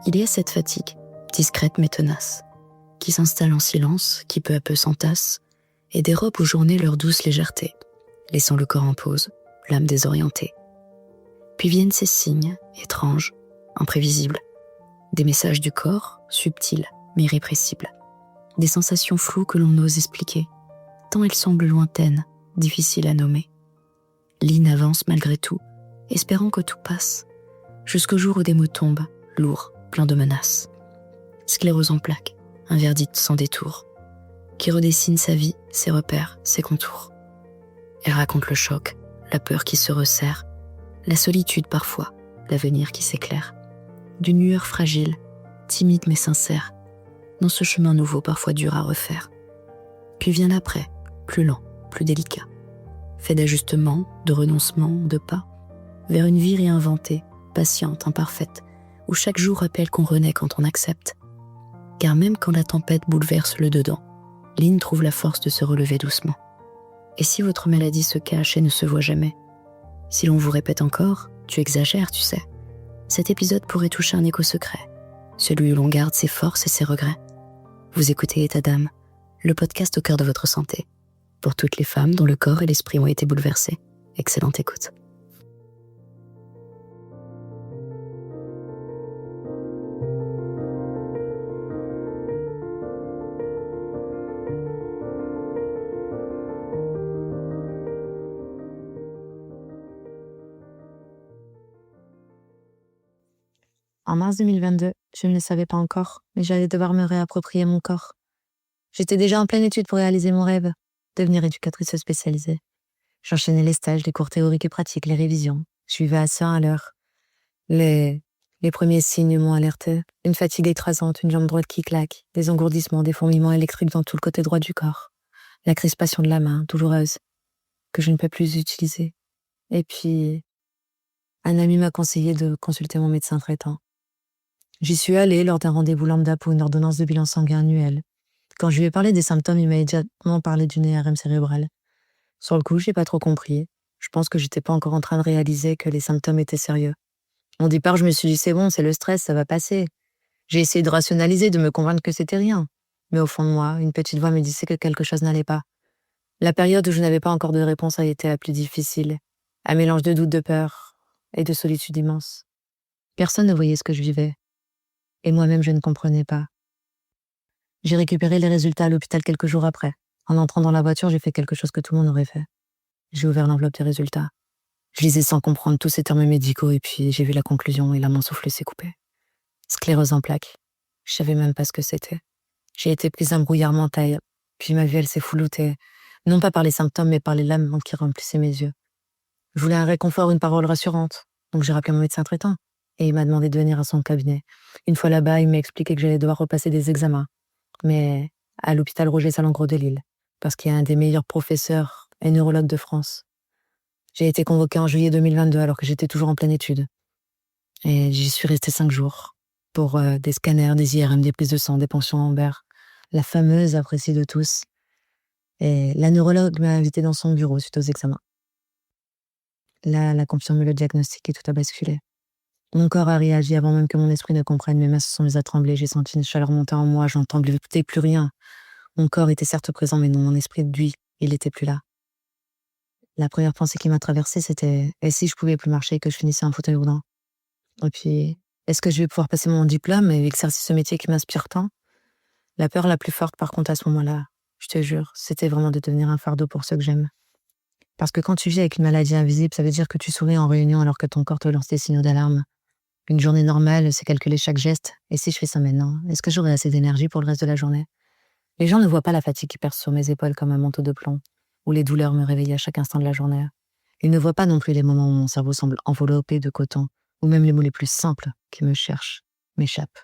Il y a cette fatigue, discrète mais tenace, qui s'installe en silence, qui peu à peu s'entasse, et dérobe aux journées leur douce légèreté, laissant le corps en pause, l'âme désorientée. Puis viennent ces signes, étranges, imprévisibles, des messages du corps, subtils mais irrépressibles, des sensations floues que l'on ose expliquer, tant elles semblent lointaines, difficiles à nommer. Lynn avance malgré tout, espérant que tout passe, jusqu'au jour où des mots tombent, lourds, pleins de menaces. Sclérose en plaques, un verdict sans détour, qui redessine sa vie, ses repères, ses contours. Elle raconte le choc, la peur qui se resserre, la solitude parfois, l'avenir qui s'éclaire. D'une lueur fragile, timide mais sincère, dans ce chemin nouveau parfois dur à refaire. Puis vient l'après, plus lent, plus délicat, fait d'ajustements, de renoncements, de pas, vers une vie réinventée, patiente, imparfaite, où chaque jour rappelle qu'on renaît quand on accepte. Car même quand la tempête bouleverse le dedans, Lynn trouve la force de se relever doucement. Et si votre maladie se cache et ne se voit jamais, si l'on vous répète encore, tu exagères, tu sais, cet épisode pourrait toucher un écho secret, celui où l'on garde ses forces et ses regrets. Vous écoutez État d'âme, le podcast au cœur de votre santé, pour toutes les femmes dont le corps et l'esprit ont été bouleversés. Excellente écoute. En mars 2022, je ne le savais pas encore, mais j'allais devoir me réapproprier mon corps. J'étais déjà en pleine étude pour réaliser mon rêve, devenir éducatrice spécialisée. J'enchaînais les stages, les cours théoriques et pratiques, les révisions. Je vivais à 100 à l'heure. Les premiers signes m'ont alerté. Une fatigue écrasante, une jambe droite qui claque, des engourdissements, des fourmillements électriques dans tout le côté droit du corps. La crispation de la main, douloureuse, que je ne peux plus utiliser. Et puis, un ami m'a conseillé de consulter mon médecin traitant. J'y suis allée lors d'un rendez-vous lambda pour une ordonnance de bilan sanguin annuel. Quand je lui ai parlé des symptômes, il m'a immédiatement parlé d'une IRM cérébrale. Sur le coup, j'ai pas trop compris. Je pense que j'étais pas encore en train de réaliser que les symptômes étaient sérieux. Au départ, je me suis dit c'est bon, c'est le stress, ça va passer. J'ai essayé de rationaliser, de me convaincre que c'était rien. Mais au fond de moi, une petite voix me disait que quelque chose n'allait pas. La période où je n'avais pas encore de réponse a été la plus difficile. Un mélange de doute, de peur et de solitude immense. Personne ne voyait ce que je vivais. Et moi-même, je ne comprenais pas. J'ai récupéré les résultats à l'hôpital quelques jours après. En entrant dans la voiture, j'ai fait quelque chose que tout le monde aurait fait. J'ai ouvert l'enveloppe des résultats. Je lisais sans comprendre tous ces termes médicaux et puis j'ai vu la conclusion et là mon souffle s'est coupé. Sclérose en plaques. Je savais même pas ce que c'était. J'ai été prise d'un brouillard mental, puis ma vue elle s'est floutée, non pas par les symptômes mais par les lames qui remplissaient mes yeux. Je voulais un réconfort, une parole rassurante, donc j'ai rappelé mon médecin traitant et il m'a demandé de venir à son cabinet. Une fois là-bas, il m'a expliqué que j'allais devoir repasser des examens, mais à l'hôpital Roger Salengro de Lille, parce qu'il y a un des meilleurs professeurs et neurologues de France. J'ai été convoquée en juillet 2022 alors que j'étais toujours en pleine étude. Et j'y suis restée 5 jours pour des scanners, des IRM, des prises de sang, des ponctions lombaires. La fameuse appréciée de tous. Et la neurologue m'a invitée dans son bureau suite aux examens. Là, elle a confirmé le diagnostic et tout a basculé. Mon corps a réagi avant même que mon esprit ne comprenne. Mes mains se sont mises à trembler. J'ai senti une chaleur monter en moi. J'entendais plus rien. Mon corps était certes présent, mais non, mon esprit, lui, il n'était plus là. La première pensée qui m'a traversée, c'était « et si je pouvais plus marcher et que je finissais en fauteuil roulant ?» Et puis, est-ce que je vais pouvoir passer mon diplôme et exercer ce métier qui m'inspire tant ? La peur la plus forte, par contre, à ce moment-là, je te jure, c'était vraiment de devenir un fardeau pour ceux que j'aime. Parce que quand tu vis avec une maladie invisible, ça veut dire que tu souris en réunion alors que ton corps te lance des signaux d'alarme. Une journée normale, c'est calculer chaque geste. Et si je fais ça maintenant, est-ce que j'aurai assez d'énergie pour le reste de la journée ? Les gens ne voient pas la fatigue qui perce sur mes épaules comme un manteau de plomb, ou les douleurs me réveillent à chaque instant de la journée. Ils ne voient pas non plus les moments où mon cerveau semble enveloppé de coton, ou même les mots les plus simples qui me cherchent, m'échappent.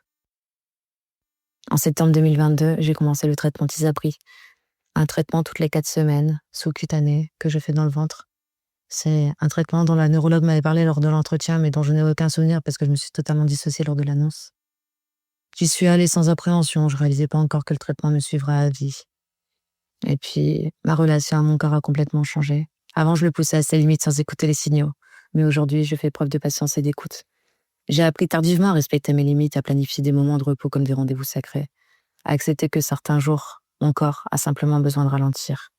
En septembre 2022, j'ai commencé le traitement Tisabri, un traitement toutes les 4 semaines, sous-cutané, que je fais dans le ventre. C'est un traitement dont la neurologue m'avait parlé lors de l'entretien, mais dont je n'ai aucun souvenir parce que je me suis totalement dissociée lors de l'annonce. J'y suis allée sans appréhension, je réalisais pas encore que le traitement me suivra à vie. Et puis, ma relation à mon corps a complètement changé. Avant, je le poussais à ses limites sans écouter les signaux, mais aujourd'hui, je fais preuve de patience et d'écoute. J'ai appris tardivement à respecter mes limites, à planifier des moments de repos comme des rendez-vous sacrés, à accepter que certains jours, mon corps a simplement besoin de ralentir.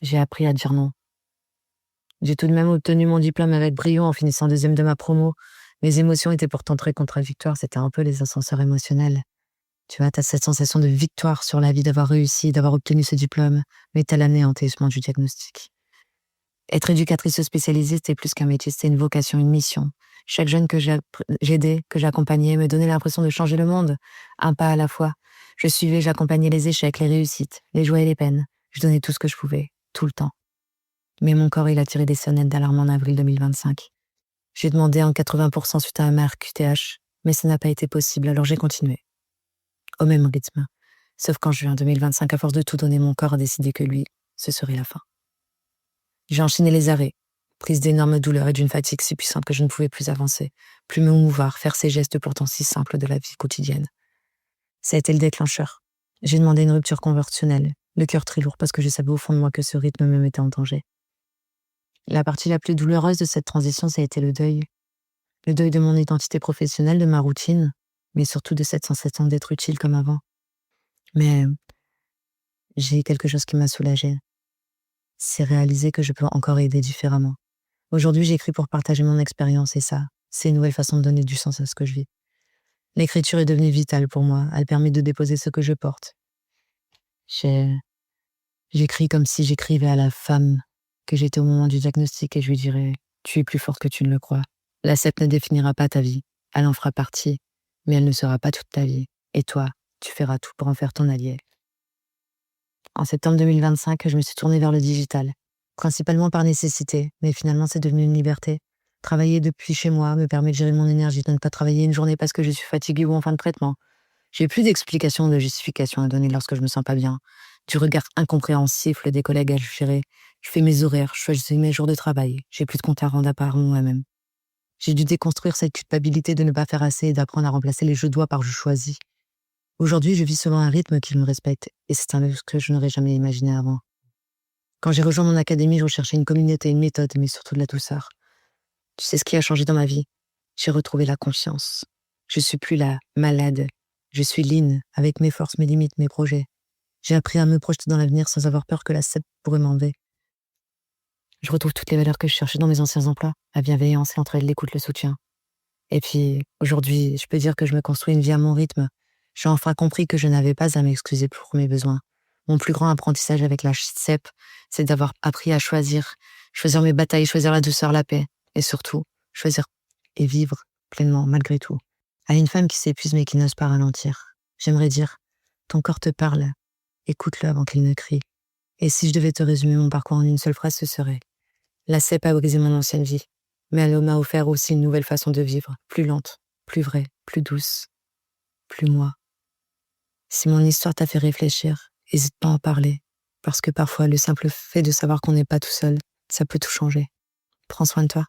J'ai appris à dire non. J'ai tout de même obtenu mon diplôme avec brio en finissant deuxième de ma promo. Mes émotions étaient pourtant très contradictoires, c'était un peu les ascenseurs émotionnels. Tu vois, t'as cette sensation de victoire sur la vie d'avoir réussi, d'avoir obtenu ce diplôme, mais t'as l'anéantissement du diagnostic. Être éducatrice spécialisée, c'était plus qu'un métier, c'était une vocation, une mission. Chaque jeune que j'aidais, que j'accompagnais, me donnait l'impression de changer le monde, un pas à la fois. Je suivais, j'accompagnais les échecs, les réussites, les joies et les peines. Je donnais tout ce que je pouvais, tout le temps. Mais mon corps, il a tiré des sonnettes d'alarme en avril 2025. J'ai demandé en 80% suite à un MRQTH, mais ça n'a pas été possible, alors j'ai continué. Au même rythme. Sauf qu'en juin 2025, à force de tout donner, mon corps a décidé que lui, ce serait la fin. J'ai enchaîné les arrêts, prise d'énormes douleurs et d'une fatigue si puissante que je ne pouvais plus avancer, plus me mouvoir, faire ces gestes pourtant si simples de la vie quotidienne. Ça a été le déclencheur. J'ai demandé une rupture conventionnelle, le cœur très lourd parce que je savais au fond de moi que ce rythme me mettait en danger. La partie la plus douloureuse de cette transition, ça a été le deuil. Le deuil de mon identité professionnelle, de ma routine, mais surtout de cette sensation d'être utile comme avant. Mais j'ai quelque chose qui m'a soulagée. C'est réaliser que je peux encore aider différemment. Aujourd'hui, j'écris pour partager mon expérience et ça, c'est une nouvelle façon de donner du sens à ce que je vis. L'écriture est devenue vitale pour moi. Elle permet de déposer ce que je porte. J'écris comme si j'écrivais à la femme que j'étais au moment du diagnostic et je lui dirais « Tu es plus forte que tu ne le crois. La CEP ne définira pas ta vie. Elle en fera partie, mais elle ne sera pas toute ta vie. Et toi, tu feras tout pour en faire ton allié. » En septembre 2025, je me suis tournée vers le digital, principalement par nécessité, mais finalement c'est devenu une liberté. Travailler depuis chez moi me permet de gérer mon énergie, de ne pas travailler une journée parce que je suis fatiguée ou en fin de traitement. J'ai plus d'explications ou de justifications à donner lorsque je me sens pas bien. Du regard incompréhensif des collègues à gérer. Je fais mes horaires, je choisis mes jours de travail. J'ai plus de compte à rendre à part moi-même. J'ai dû déconstruire cette culpabilité de ne pas faire assez et d'apprendre à remplacer les je dois par je choisis. Aujourd'hui, je vis selon un rythme qui me respecte et c'est un luxe que je n'aurais jamais imaginé avant. Quand j'ai rejoint mon académie, je recherchais une communauté, une méthode, mais surtout de la douceur. Tu sais ce qui a changé dans ma vie? J'ai retrouvé la confiance. Je suis plus la malade. Je suis Lynn, avec mes forces, mes limites, mes projets. J'ai appris à me projeter dans l'avenir sans avoir peur que la CEP pourrait m'enlever. Je retrouve toutes les valeurs que je cherchais dans mes anciens emplois, la bienveillance, l'entraide, l'écoute, le soutien. Et puis, aujourd'hui, je peux dire que je me construis une vie à mon rythme. J'ai enfin compris que je n'avais pas à m'excuser pour mes besoins. Mon plus grand apprentissage avec la CEP, c'est d'avoir appris à choisir mes batailles, choisir la douceur, la paix, et surtout, choisir et vivre pleinement, malgré tout. À une femme qui s'épuise mais qui n'ose pas ralentir, j'aimerais dire, ton corps te parle, écoute-le avant qu'il ne crie. Et si je devais te résumer mon parcours en une seule phrase, ce serait: la CEP a brisé mon ancienne vie, mais elle m'a offert aussi une nouvelle façon de vivre, plus lente, plus vraie, plus douce, plus moi. Si mon histoire t'a fait réfléchir, n'hésite pas à en parler, parce que parfois le simple fait de savoir qu'on n'est pas tout seul, ça peut tout changer. Prends soin de toi.